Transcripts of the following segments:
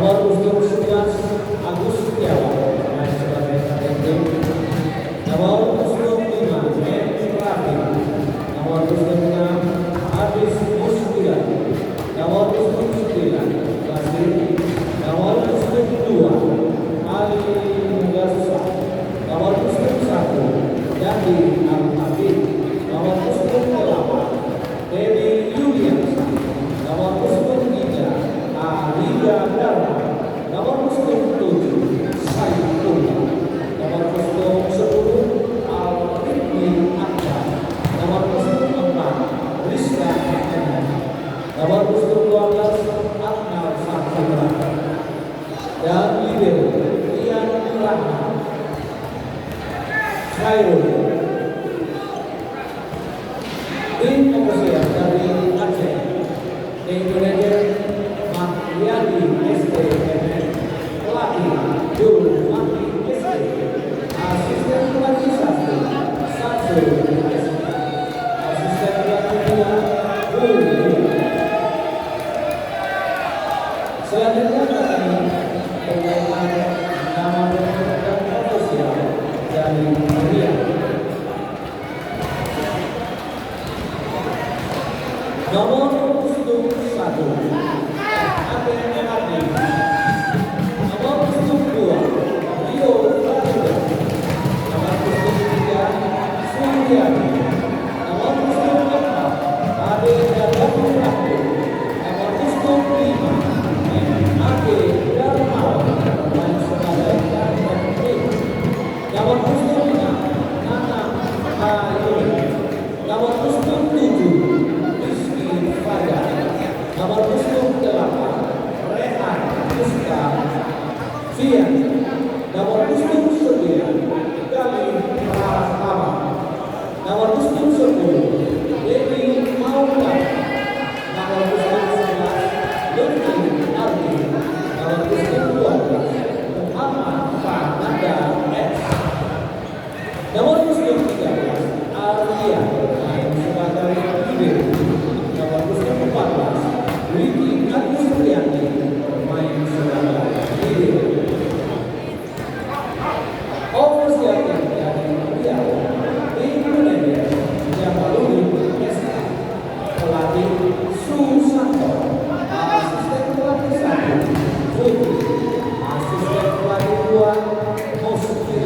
Nomor punggung 11 Agus Setiawan main sebagai KTP. Nomor punggung 5 Mary Rafi. Nomor punggung 6 Adis Musfira. Nomor punggung 9 Basri. Nomor punggung 2 Ali Mugasa. Nomor punggung 1 Jadi Al-Habib. Nomor punggung 8 Dewi Yuliansa. Nomor punggung 3 Alia Dharma. Nomor punggung 7 Saifullah. Nomor punggung 10 Al-Rifli Akbar. Nomor punggung 4 Rizka Ahmad. Nomor punggung 12 Akmal Saputra. Dan Libero Ian Rahman. Khairul. Tim pengusir dari Aceh. Tim manajer Mahyadi SDMN. Pelatih Jul Mati SD. Asisten pelatih 1 Satsu SD. Asisten pelatih 2 Bulu. Selanjutnya kami pengumuman nama dan ofisial dari Maria. Nomor punggung 1 APN Ardi. Nomor punggung 2 Rio Pramuda. Nomor punggung 3 Suryadi. Nomor punggung 4 Ade Datul Abdul. Nomor punggung 5 Ade Darmawan main sebagai KTP. Nomor punggung 6 Nana Hayuri. Nomor punggung 7 Nomor punggung 8 Rehan Rizka Fian. Nomor punggung 9 Galih Pratama. Nomor punggung 10 Dewi Maulana. Nomor punggung 11 Lutfi Ardi. Nomor punggung 12 Muhammad Fahanda S. Nomor punggung 13 Arya main sebagai Libero. Nomor punggung 14 Wiki Agus Suryani bermain sebagai Libero. Ofisial dari Riau, tim manajer Jamaludin SK, pelatih Susanto, asisten pelatih 1 Putri, asisten pelatih 2 Mosri.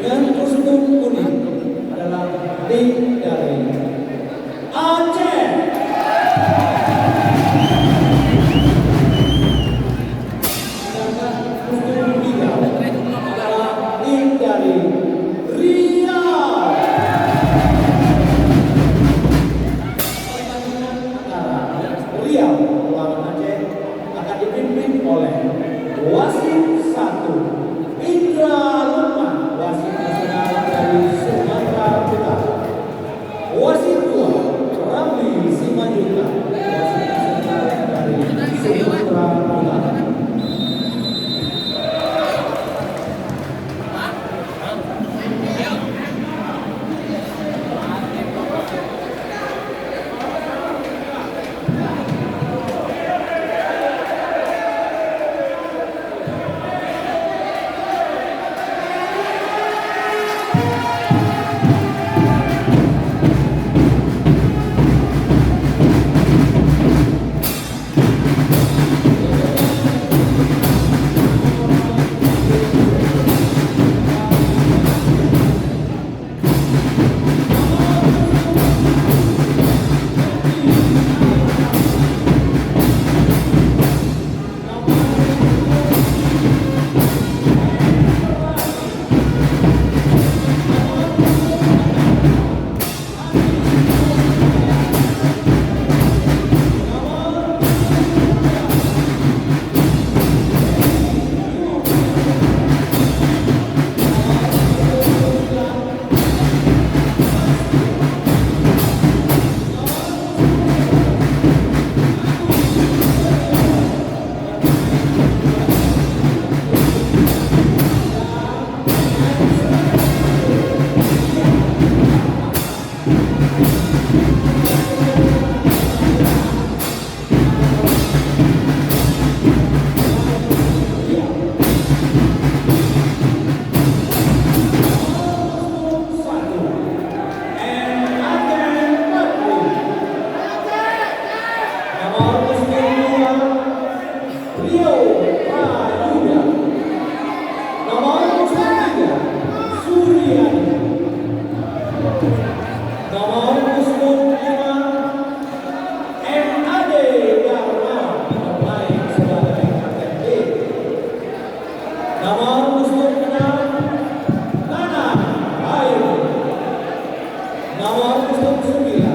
dengan kostum kuning adalah tim dari Aceh. Sedangkan kostum hijau adalah tim dari Riau. Pertandingan antara Riau melawan Aceh akan dipimpin oleh wasit 1 Indra Lukman, wasit nasional dari Sumatera Utara. Wasit 2 Ramli Simanjuntak, wasit nasional dari Sumatera Utara. Nomor 9